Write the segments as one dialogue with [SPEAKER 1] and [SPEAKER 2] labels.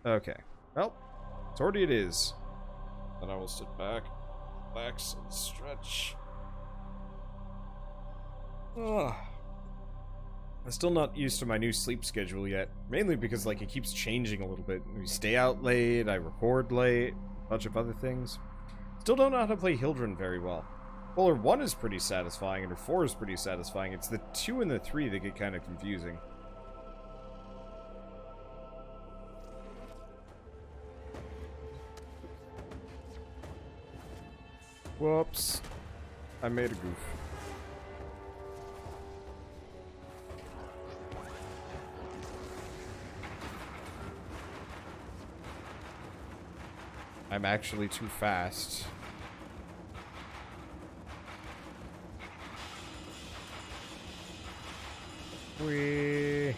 [SPEAKER 1] Okay. Well, sortie it is. Then I will sit back, relax, and stretch. Ugh. I'm still not used to my new sleep schedule yet. Mainly because, like, it keeps changing a little bit. We stay out late, I record late, a bunch of other things. Still don't know how to play Hildren very well. Well, her 1 is pretty satisfying, and her 4 is pretty satisfying. It's the 2 and the 3 that get kind of confusing. Whoops. I made a goof. I'm actually too fast. And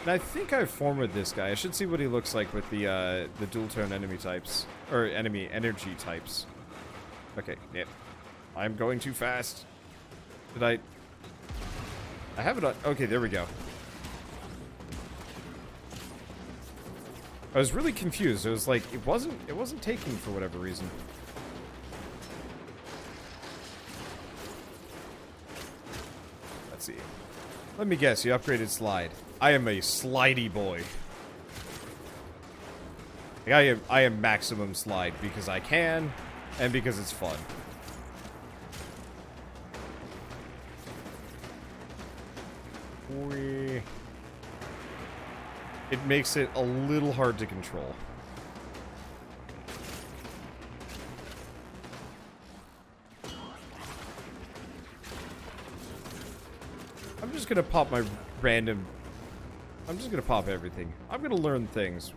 [SPEAKER 1] I think I've formed this guy. I should see what he looks like with the dual tone enemy types. Or enemy energy types. Okay, yep. I'm going too fast. Did I have it on... Okay, there we go. I was really confused. It was like, it wasn't taking for whatever reason. Let's see. Let me guess, you upgraded slide. I am a slidey boy. Like, I am maximum slide because I can, and because it's fun. It makes it a little hard to control. I'm just gonna pop my random... I'm just gonna pop everything. I'm gonna learn things.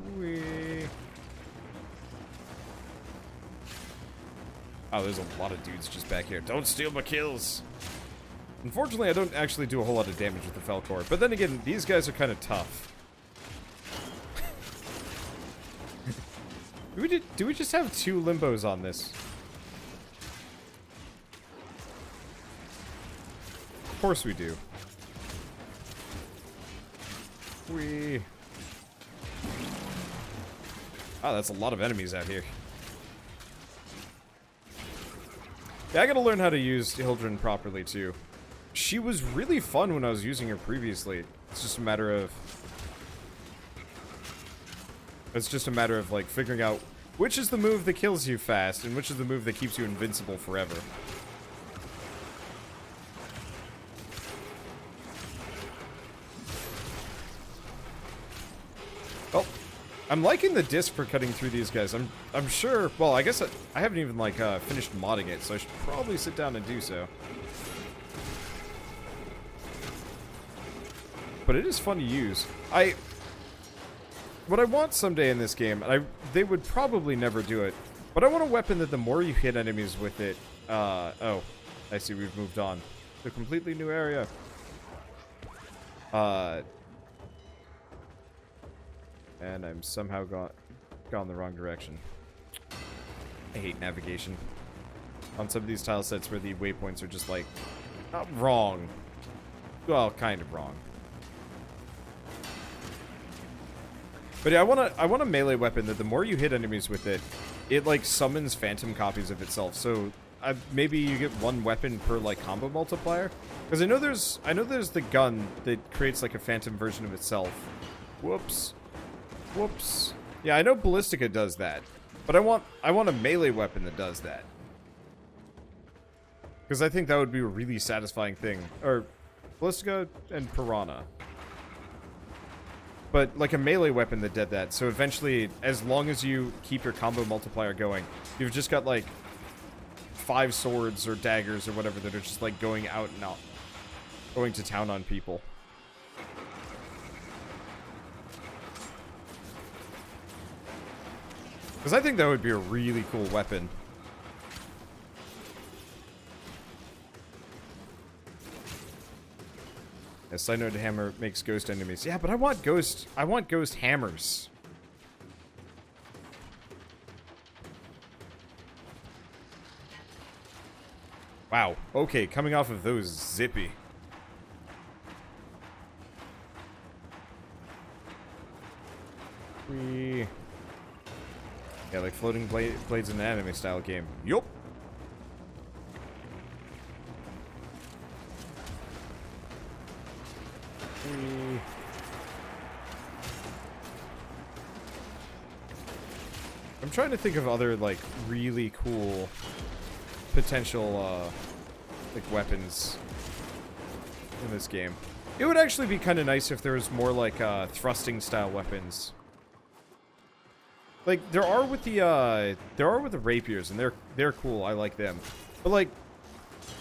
[SPEAKER 1] Oh, there's a lot of dudes just back here. Don't steal my kills! Unfortunately, I don't actually do a whole lot of damage with the Falcor. But then again, these guys are kind of tough. Do we just have 2 limbos on this? Of course we do. Oh, that's a lot of enemies out here. Yeah, I gotta learn how to use Hildren properly, too. She was really fun when I was using her previously. It's just a matter of... like, figuring out which is the move that kills you fast, and which is the move that keeps you invincible forever. Oh, I'm liking the disc for cutting through these guys. I'm sure... Well, I guess I haven't even, like, finished modding it, so I should probably sit down and do so. But it is fun to use. What I want someday in this game, and they would probably never do it, but I want a weapon that the more you hit enemies with it, oh, I see we've moved on to a completely new area. And I'm somehow gone the wrong direction. I hate navigation. On some of these tile sets where the waypoints are just like, not wrong. Well, kind of wrong. But yeah, I want a melee weapon that the more you hit enemies with it, it like summons phantom copies of itself. So maybe you get 1 weapon per like combo multiplier. Because I know there's the gun that creates like a phantom version of itself. Whoops. Whoops. Yeah, I know Ballistica does that, but I want a melee weapon that does that. Because I think that would be a really satisfying thing. Or Ballistica and Piranha. But, like, a melee weapon that did that. So eventually, as long as you keep your combo multiplier going, you've just got, like, 5 swords or daggers or whatever that are just, like, going out and out. Going to town on people. Because I think that would be a really cool weapon. A Synode hammer makes ghost enemies. Yeah, but I want ghost hammers. Wow. Okay, coming off of those, zippy. Whee. Yeah, like floating blades in an anime style game. Yup. Whee. I'm trying to think of other, like, really cool potential, like, weapons in this game. It would actually be kind of nice if there was more, like, thrusting style weapons. Like, there are with the rapiers, and they're cool. I like them. But, like,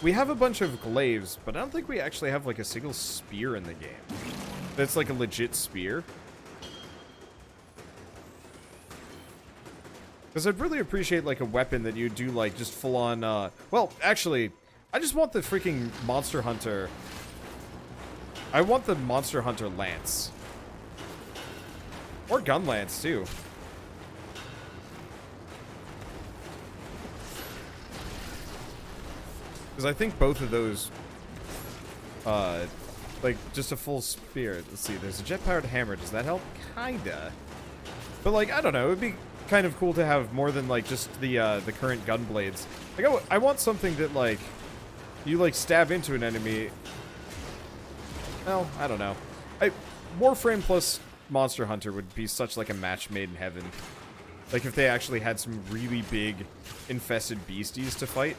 [SPEAKER 1] we have a bunch of glaives, but I don't think we actually have, like, a single spear in the game. That's, like, a legit spear. Because I'd really appreciate, like, a weapon that you do, like, just full-on, well, actually, I just want the freaking Monster Hunter. I want the Monster Hunter Lance. Or Gun Lance, too. Because I think both of those, like, just a full spear. Let's see, there's a jet-powered hammer. Does that help? Kinda. But, like, I don't know, it'd be kind of cool to have more than, like, just the current gun blades. Like, I want something that, like, you, like, stab into an enemy. Well, I don't know. Warframe plus Monster Hunter would be such, like, a match made in heaven. Like, if they actually had some really big, infested beasties to fight.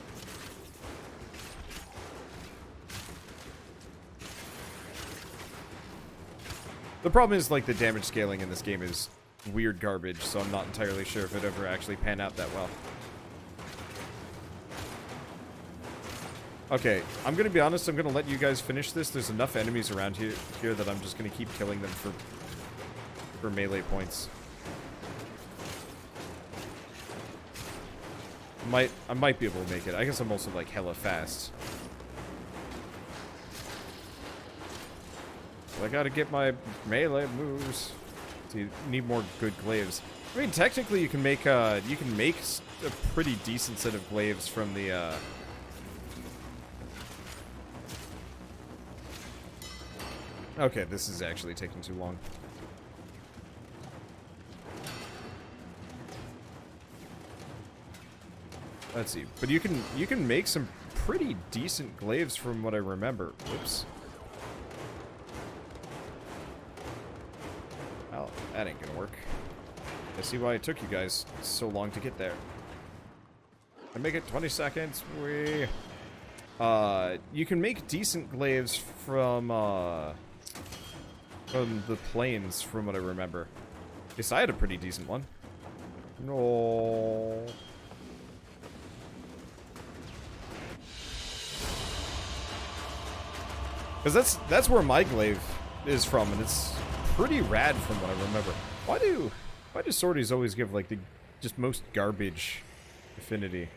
[SPEAKER 1] The problem is, like, the damage scaling in this game is weird garbage, so I'm not entirely sure if it ever actually panned out that well. Okay, I'm gonna be honest, I'm gonna let you guys finish this. There's enough enemies around here that I'm just gonna keep killing them for melee points. I might be able to make it. I guess I'm also, like, hella fast. But I gotta get my melee moves. So you need more good glaives. I mean, technically, you can make a pretty decent set of glaives from the. Okay, this is actually taking too long. Let's see, but you can make some pretty decent glaives from what I remember. Whoops. Well, that ain't gonna work. I see why it took you guys so long to get there. I make it 20 seconds. You can make decent glaives from the plains, from what I remember. Yes, I had a pretty decent one. No. Because that's where my glaive is from, and it's pretty rad from what I remember. Why do sorties always give, like, the just most garbage affinity?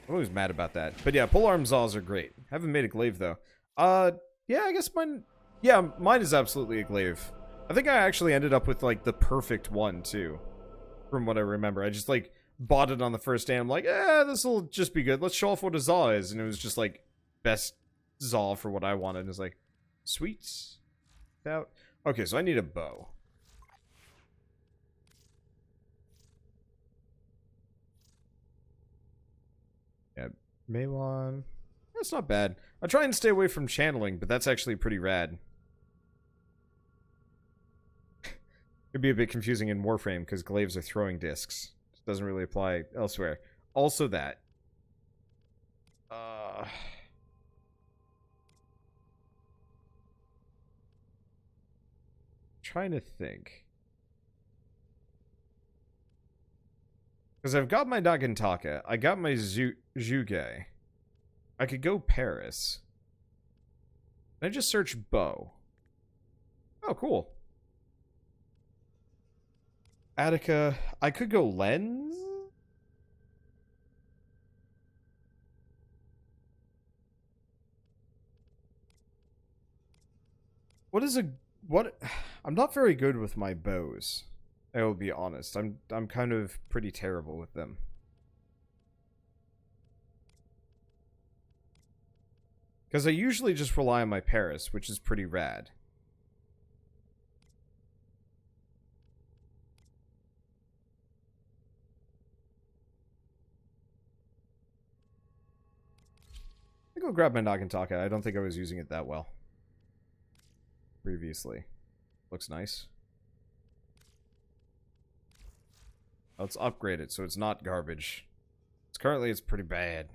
[SPEAKER 1] I'm always mad about that. But yeah, polearm saws are great. Haven't made a glaive though. Yeah, I guess mine. Yeah, mine is absolutely a glaive. I think I actually ended up with, like, the perfect one too, from what I remember. I just, like, bought it on the first day. I'm like, this will just be good. Let's show off what a saw is, and it was just, like, best saw for what I wanted. And it's like, sweet. Okay, so I need a bow. Yeah, Maylon. That's not bad. I try and stay away from channeling, but that's actually pretty rad. It'd be a bit confusing in Warframe because glaives are throwing discs. It doesn't really apply elsewhere. Also that. Trying to think. Because I've got my Nagantaka. I got my Juge. I could go Paris. And I just search bow. Oh, cool. Attica. I could go lens? What? I'm not very good with my bows. I will be honest. I'm kind of pretty terrible with them. Because I usually just rely on my Paris, which is pretty rad. go grab my Nagantaka. I don't think I was using it that well previously. Looks nice. Let's upgrade it so it's not garbage. Currently, it's pretty bad.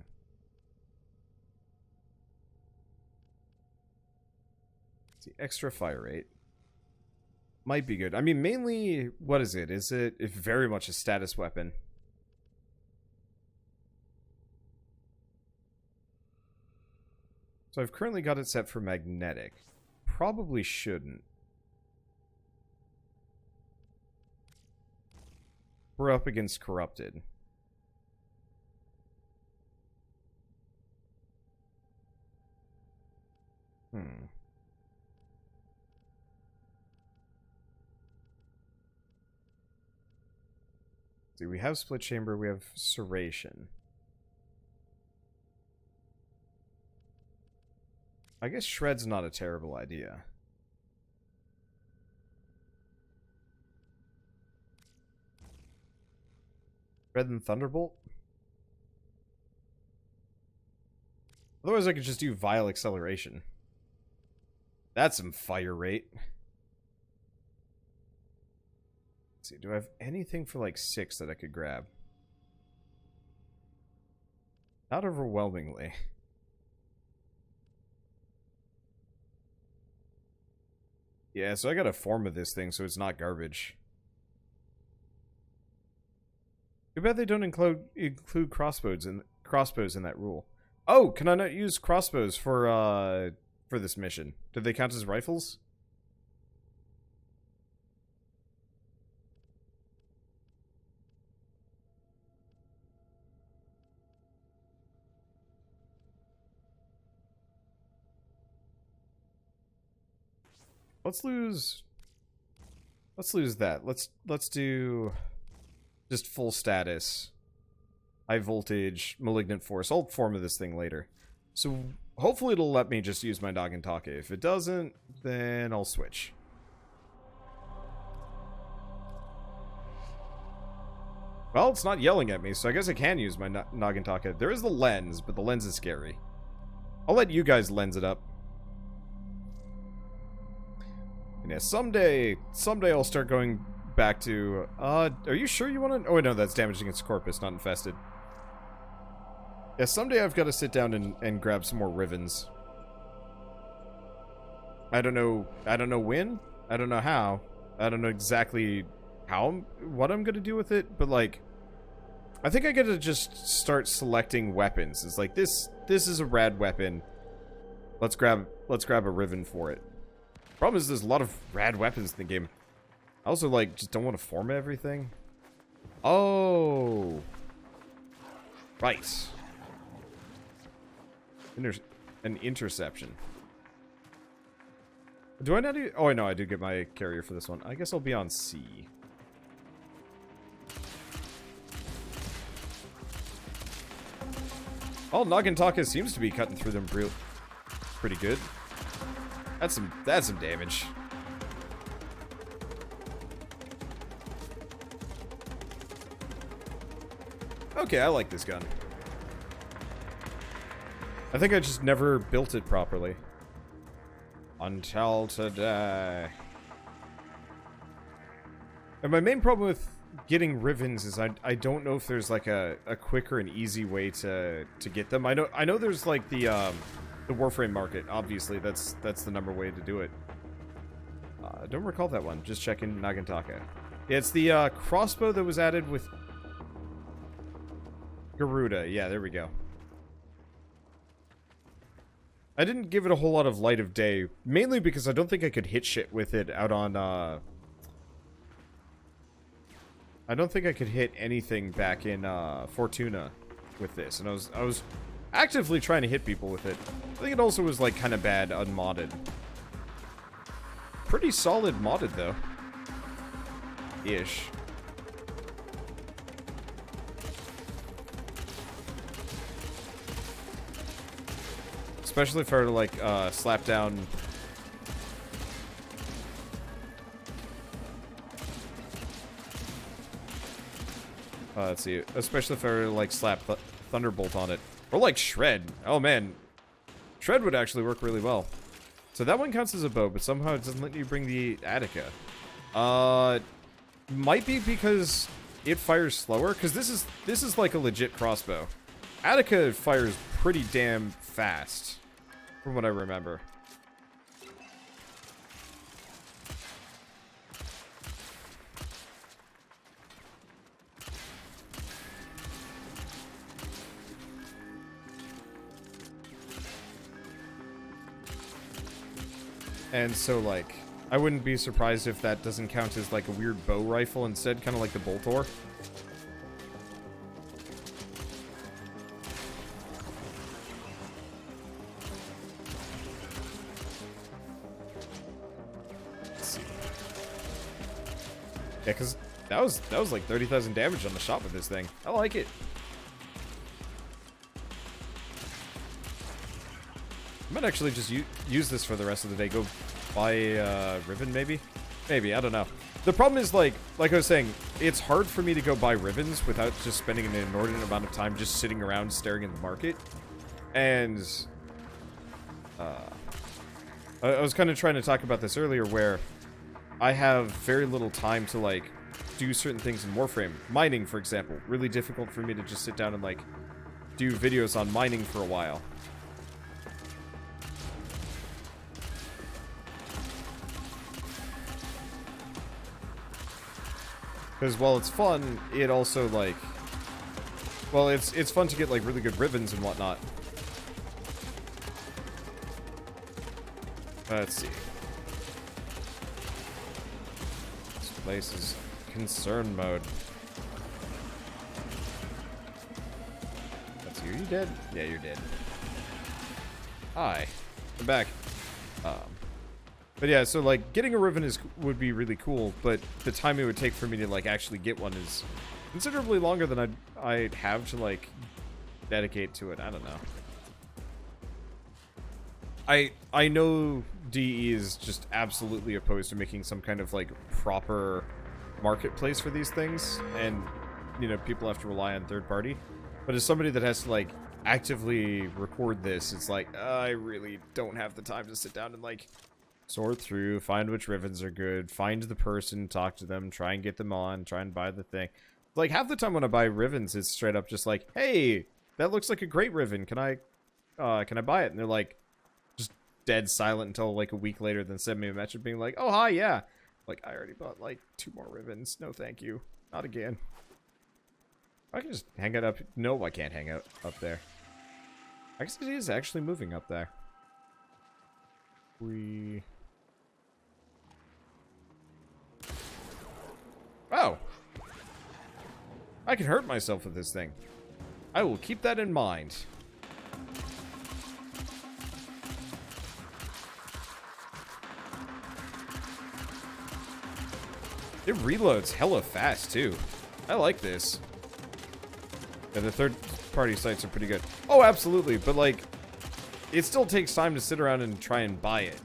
[SPEAKER 1] The extra fire rate might be good. I mean, mainly, what is it? It's very much a status weapon. So I've currently got it set for magnetic. Probably shouldn't. We're up against corrupted. See, we have split chamber, we have serration. I guess shred's not a terrible idea. Shred and thunderbolt? Otherwise I could just do vile acceleration. That's some fire rate. Let's see, do I have anything for like 6 that I could grab? Not overwhelmingly. Yeah, so I got a form of this thing so it's not garbage. Too bad they don't include crossbows in that rule. Oh, can I not use crossbows for this mission? Do they count as rifles? Let's lose that. Let's do just full status. High voltage, malignant force. I'll form of this thing later. So hopefully it'll let me just use my Nagantaka. If it doesn't, then I'll switch. Well, it's not yelling at me, so I guess I can use my Nagantaka. There is the lens, but the lens is scary. I'll let you guys lens it up. And yeah, someday I'll start going back to, are you sure you want to? Oh, no, that's damage against Corpus, not infested. Yeah, someday I've got to sit down and grab some more Rivens. I don't know when, I don't know how, I don't know exactly what I'm gonna do with it, but like, I think I gotta just start selecting weapons. It's like, this is a rad weapon. Let's grab a Riven for it. Problem is, there's a lot of rad weapons in the game. I also, like, just don't want to form everything. Oh. Right. An interception. Do I not do... Oh, I know, I do get my carrier for this one. I guess I'll be on C. Oh, Nagantaka seems to be cutting through them pretty good. That's some damage. Okay, I like this gun. I think I just never built it properly. Until today. And my main problem with getting Rivens is I don't know if there's like a quicker and easy way to get them. I know there's like the Warframe market, obviously. That's the number way to do it. I don't recall that one. Just checking Nagantaka. Yeah, it's the crossbow that was added with Garuda. Yeah, there we go. I didn't give it a whole lot of light of day, mainly because I don't think I could hit shit with it out on, I don't think I could hit anything back in, Fortuna with this, and I was actively trying to hit people with it. I think it also was, like, kind of bad unmodded. Pretty solid modded, though. Ish. Especially if I were to, like, slap down... let's see. Especially if I were to, like, slap Thunderbolt on it. Or, like, Shred. Oh, man. Shred would actually work really well. So that one counts as a bow, but somehow it doesn't let you bring the Attica. Might be because it fires slower, because this is like a legit crossbow. Attica fires pretty damn fast, from what I remember. And so, like, I wouldn't be surprised if that doesn't count as, like, a weird bow rifle instead, kind of like the Boltor. Let's see. Yeah, because that was like 30,000 damage on the shot with this thing. I like it. I might actually just use this for the rest of the day. Go buy Riven, maybe? Maybe, I don't know. The problem is, like I was saying, it's hard for me to go buy Rivens without just spending an inordinate amount of time just sitting around staring at the market. And I was kind of trying to talk about this earlier, where I have very little time to, like, do certain things in Warframe. Mining, for example. Really difficult for me to just sit down and, like, do videos on mining for a while. Because while it's fun, it also, like... Well, it's fun to get, like, really good Rivens and whatnot. Let's see. This place is concern mode. Let's see, are you dead? Yeah, you're dead. Hi. I'm back. But yeah, so, like, getting a Riven would be really cool, but the time it would take for me to, like, actually get one is considerably longer than I'd have to, like, dedicate to it. I don't know. I know DE is just absolutely opposed to making some kind of, like, proper marketplace for these things, and, you know, people have to rely on third party. But as somebody that has to, like, actively record this, it's like, I really don't have the time to sit down and, like... sort through, find which Rivens are good, find the person, talk to them, try and get them on, try and buy the thing. Like, half the time when I buy Rivens, it's straight up just like, hey, that looks like a great Riven, can I buy it? And they're like, just dead silent until like a week later, then send me a message being like, oh, hi, yeah. Like, I already bought like 2 more Rivens, no thank you, not again. I can just hang it up. No, I can't hang out up there. I guess it is actually moving up there. Oh! I can hurt myself with this thing. I will keep that in mind. It reloads hella fast, too. I like this. Yeah, the third-party sites are pretty good. Oh, absolutely, but, like, it still takes time to sit around and try and buy it.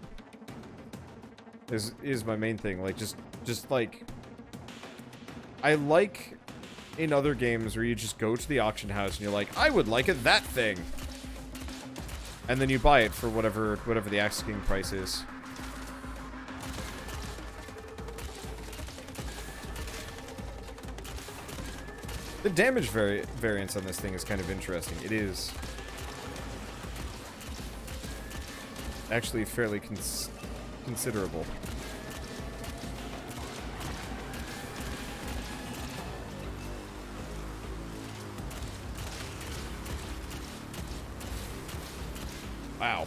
[SPEAKER 1] This is my main thing. Like, just like... I like in other games where you just go to the auction house and you're like, I would like that thing. And then you buy it for whatever the asking price is. The damage variance on this thing is kind of interesting. It is actually fairly considerable. Wow.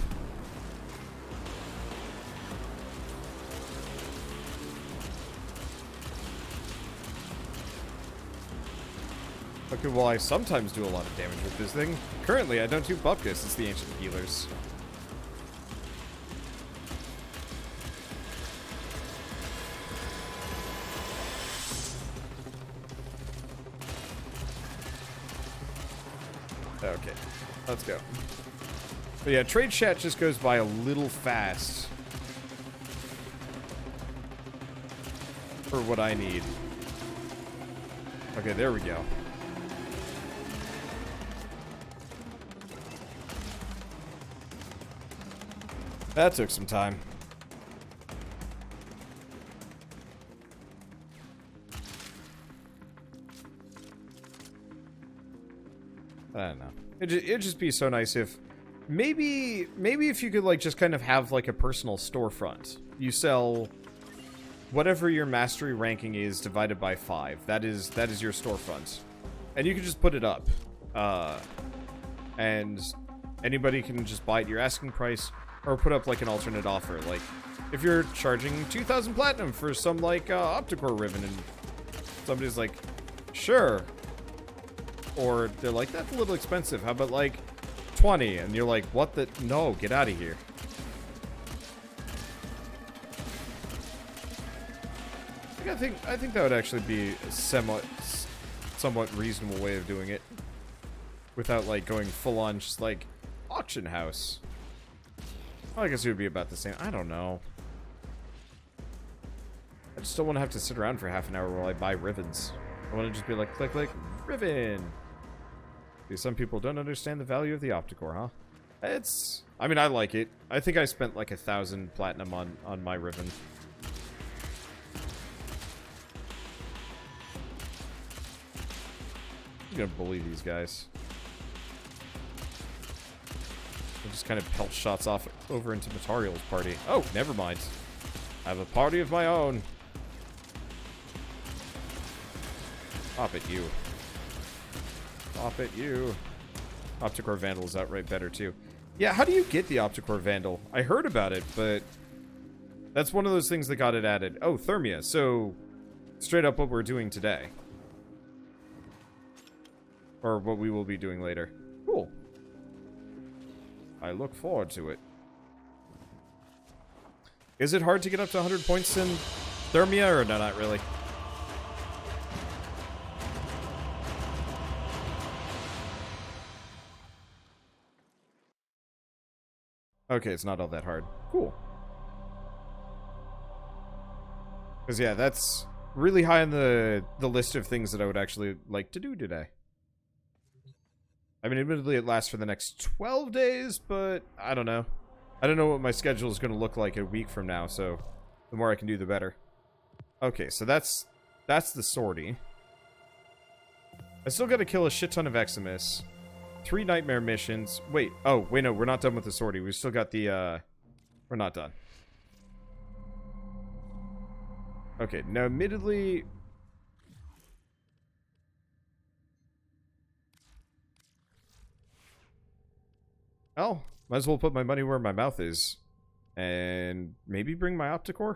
[SPEAKER 1] Okay, well, I sometimes do a lot of damage with this thing. Currently, I don't do Bupkis, it's the Ancient Healers. Okay, let's go. But yeah, trade chat just goes by a little fast for what I need. Okay, there we go. That took some time. I don't know. It'd just be so nice if maybe if you could like just kind of have like a personal storefront. You sell whatever your mastery ranking is divided by 5. That is your storefront. And you can just put it up. And anybody can just buy it at your asking price or put up like an alternate offer. Like if you're charging 2,000 platinum for some like opticore ribbon and somebody's like, sure. Or they're like, that's a little expensive. How about like 20? And you're like, what the? No, get out of here. I think that would actually be a somewhat reasonable way of doing it. Without like going full on just like auction house. Well, I guess it would be about the same. I don't know. I just don't want to have to sit around for half an hour while I buy ribbons. I want to just be like, click, click, ribbon. Because some people don't understand the value of the opticore, huh? I mean, I like it. I think I spent like 1,000 platinum on my ribbon. I'm gonna bully these guys. I just kind of pelt shots off over into Matariel's party. Oh, never mind. I have a party of my own. Pop at you. Pop at you. Opticore Vandal is outright better too. Yeah, how do you get the Opticore Vandal? I heard about it, but that's one of those things that got it added. Oh, Thermia. So, straight up what we're doing today. Or what we will be doing later. Cool. I look forward to it. Is it hard to get up to 100 points in Thermia, or no, not really? Okay, it's not all that hard. Cool. Because, yeah, that's really high on the list of things that I would actually like to do today. I mean, admittedly, it lasts for the next 12 days, but I don't know. I don't know what my schedule is going to look like a week from now, so the more I can do, the better. Okay, so that's the sortie. I still got to kill a shit ton of Eximus. 3 nightmare missions. Wait, no, we're not done with the sortie. We've still got the, we're not done. Okay, now admittedly... Oh, might as well put my money where my mouth is. And maybe bring my Opticore?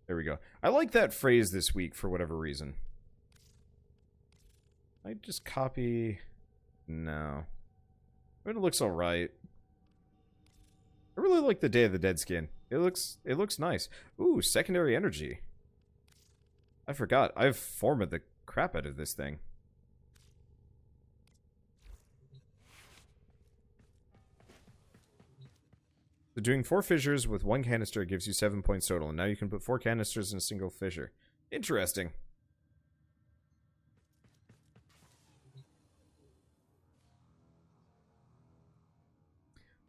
[SPEAKER 1] There we go. I like that phrase this week for whatever reason. I just copy... No. I mean, it looks alright. I really like the Day of the Dead skin. It looks nice. Ooh, secondary energy. I forgot. I've formed the crap out of this thing. So doing 4 fissures with 1 canister gives you 7 points total, and now you can put 4 canisters in a single fissure. Interesting.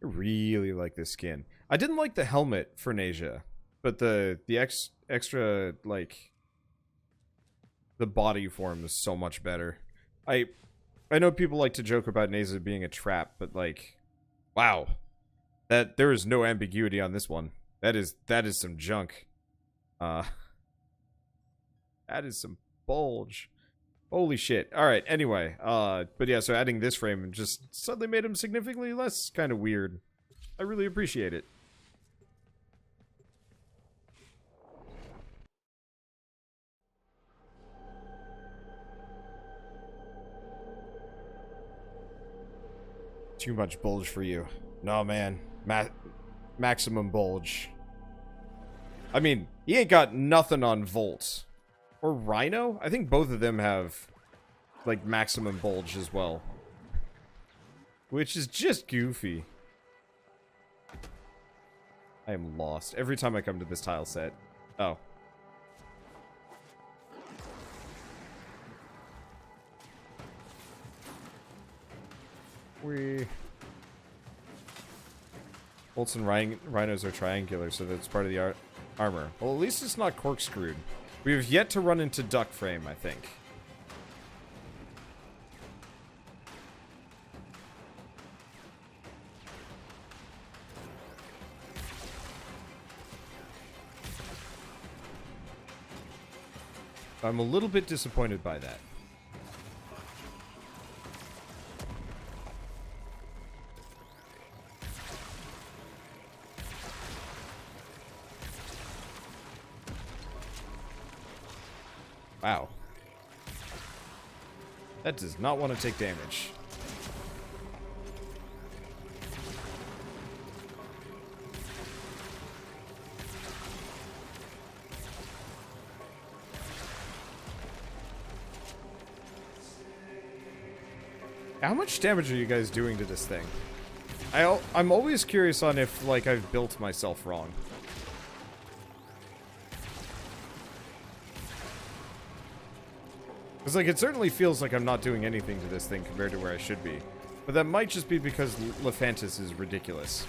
[SPEAKER 1] I really like this skin. I didn't like the helmet for Nasia, but the extra, like, the body form is so much better. I know people like to joke about Nasia being a trap, but, like, wow. There is no ambiguity on this one. That is some junk. That is some bulge. Holy shit. Alright, anyway. But yeah, so adding this frame just suddenly made him significantly less kind of weird. I really appreciate it. Too much bulge for you. No, man. Maximum bulge. I mean, he ain't got nothing on Volt. Or Rhino? I think both of them have, like, maximum bulge as well. Which is just goofy. I am lost every time I come to this tile set. Oh. Bolts and rhinos are triangular, so that's part of the armor. Well, at least it's not corkscrewed. We have yet to run into duck frame, I think. I'm a little bit disappointed by that. Wow. That does not want to take damage. How much damage are you guys doing to this thing? I'm always curious on if, like, I've built myself wrong. Because, like, it certainly feels like I'm not doing anything to this thing compared to where I should be. But that might just be because Lephantis is ridiculous.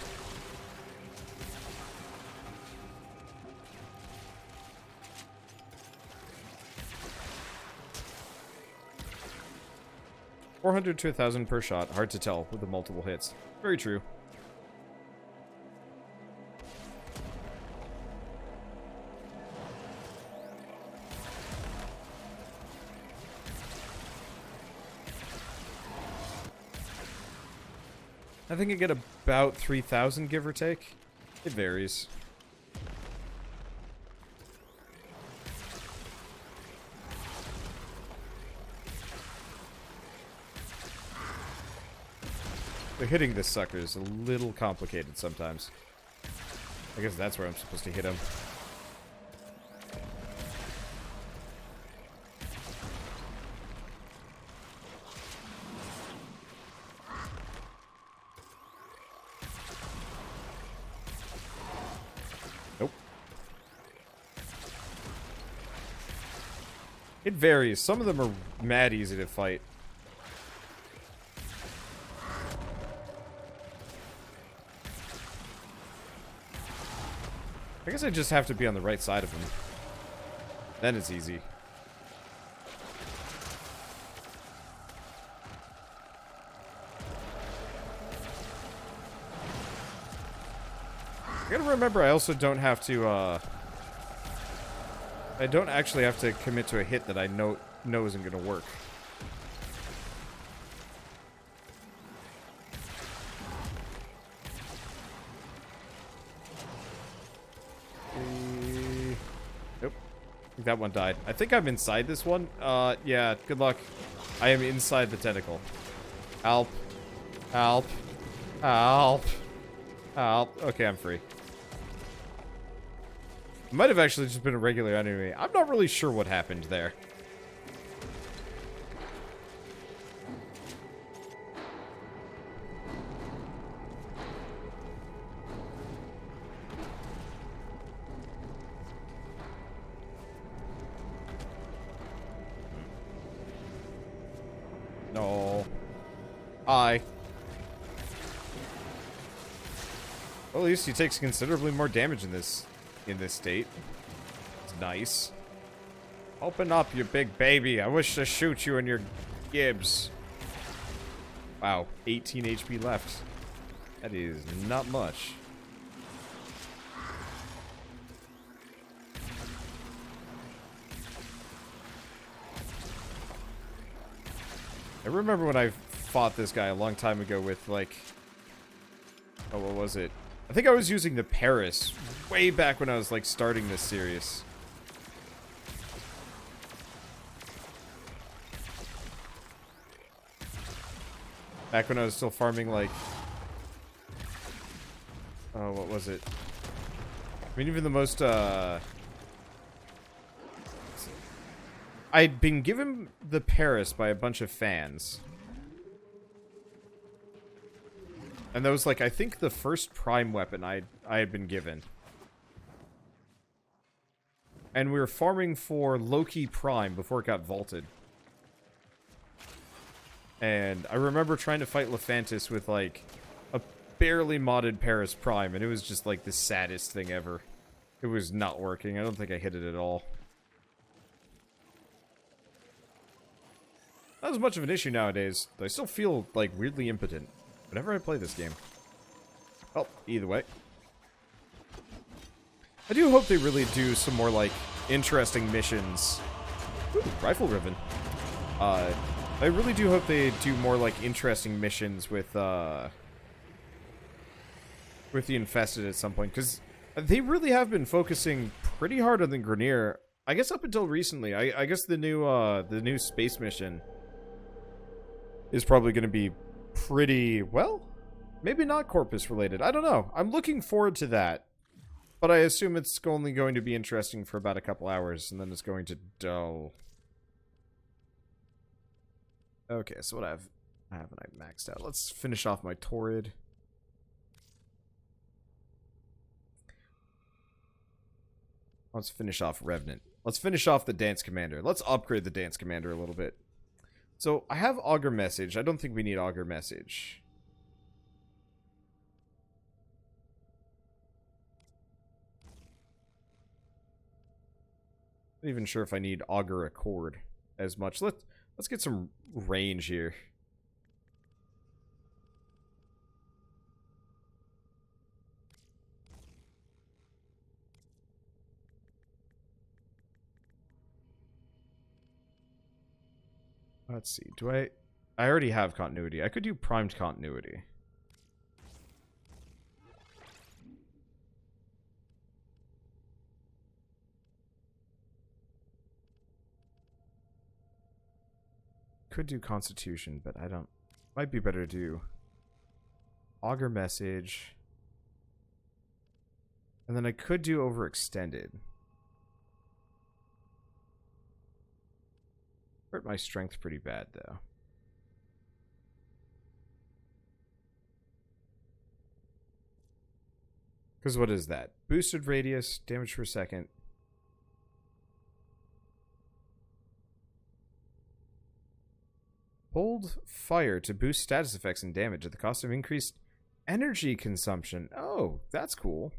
[SPEAKER 1] $400 to 1,000 per shot. Hard to tell with the multiple hits. Very true. I think I get about 3,000, give or take. It varies. But hitting this sucker is a little complicated sometimes. I guess that's where I'm supposed to hit him. Nope. It varies. Some of them are mad easy to fight. I guess I just have to be on the right side of him. Then it's easy. I gotta remember I also don't have to, I don't actually have to commit to a hit that I know isn't gonna work. Nope. I think that one died. I think I'm inside this one. Yeah, good luck. I am inside the tentacle. Help. Help. Help. Help. Okay, I'm free. Might have actually just been a regular enemy. I'm not really sure what happened there. No. Hi. Well, at least he takes considerably more damage in this state. It's nice. Open up, you big baby. I wish to shoot you in your gibs. Wow, 18 HP left. That is not much. I remember when I fought this guy a long time ago with, like... Oh, what was it? I think I was using the Paris way back when I was, like, starting this series. Back when I was still farming, like... Oh, what was it? I mean, even the most, I'd been given the Paris by a bunch of fans. And that was, like, I think the first prime weapon I had been given. And we were farming for Loki Prime before it got vaulted. And I remember trying to fight Lephantis with, like, barely modded Paris Prime, and it was just like the saddest thing ever. It was not working. I don't think I hit it at all. Not as much of an issue nowadays, though I still feel, like, weirdly impotent whenever I play this game. Well, either way. I do hope they really do some more, like, interesting missions. Ooh, rifle ribbon. I really do hope they do more, like, interesting missions with the Infested at some point, because they really have been focusing pretty hard on the Grineer. I guess up until recently. I guess the new space mission is probably going to be pretty, well, maybe not Corpus related. I don't know. I'm looking forward to that. But I assume it's only going to be interesting for about a couple hours, and then it's going to dull. Okay, so what haven't I maxed out? Let's finish off my Torrid. Let's finish off Revenant. Let's finish off the Dance Commander. Let's upgrade the Dance Commander a little bit. So, I have Augur Message. I don't think we need Augur Message. Not even sure if I need Augur Accord as much. Let's get some range here. Let's see. Do I already have continuity. I could do primed continuity. Could do Constitution, but I don't. Might be better to do Augur Message. And then I could do Overextended. Hurt my strength pretty bad, though. Because what is that? Boosted radius, damage per second. Hold fire to boost status effects and damage at the cost of increased energy consumption. Oh, that's cool.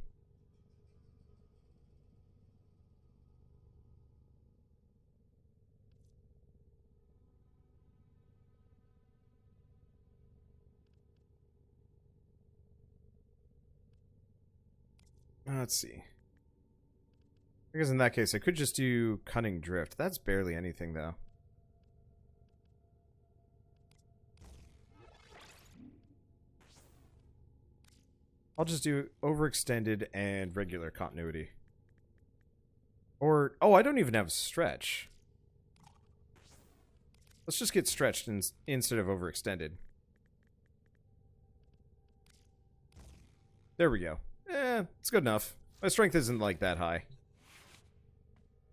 [SPEAKER 1] Let's see. I guess in that case, I could just do Cunning Drift. That's barely anything, though. I'll just do Overextended and regular continuity. Or, oh, I don't even have Stretch. Let's just get Stretched instead of Overextended. There we go. It's good enough. My strength isn't, like, that high.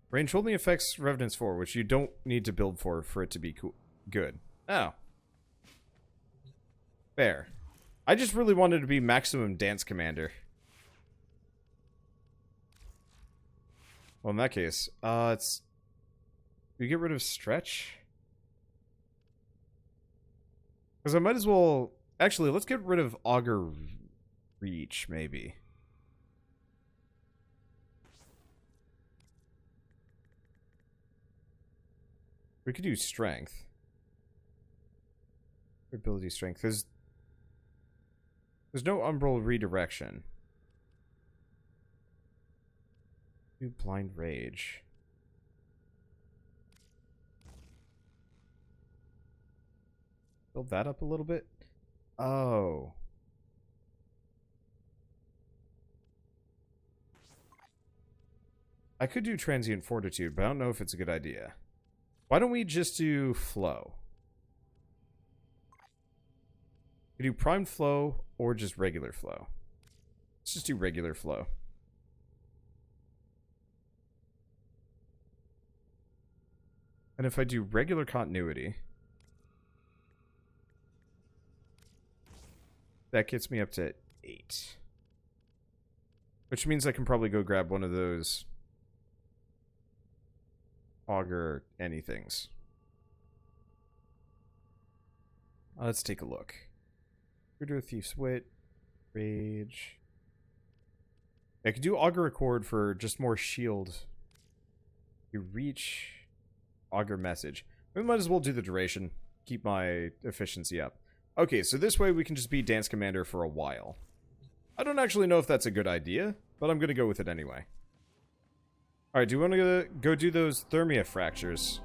[SPEAKER 1] Range only affects Revenants 4, which you don't need to build for it to be good. Oh. Fair. I just really wanted to be maximum Dance Commander. Well, in that case, it's... Do we get rid of Stretch? Because I might as well... Actually, let's get rid of Augur Reach, maybe. We could do Strength. Ability Strength. There's no Umbral Redirection. Do Blind Rage. Build that up a little bit. Oh. I could do Transient Fortitude, but I don't know if it's a good idea. Why don't we just do Flow? We do Primed Flow or just regular Flow. Let's just do regular Flow. And if I do regular continuity, that gets me up to 8. Which means I can probably go grab one of those Augur anythings. Let's take a look. We're doing Thief's Wit. Rage. I could do Augur Accord for just more shield. You reach. Augur Message. We might as well do the duration. Keep my efficiency up. Okay, so this way we can just be Dance Commander for a while. I don't actually know if that's a good idea, but I'm going to go with it anyway. Alright, do you want to go do those Thermia Fractures?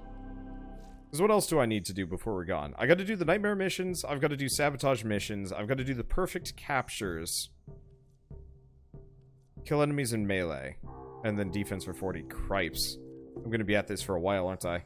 [SPEAKER 1] Because what else do I need to do before we're gone? I got to do the Nightmare missions, I've got to do Sabotage missions, I've got to do the Perfect Captures. Kill enemies in melee. And then defense for 40. Cripes. I'm going to be at this for a while, aren't I?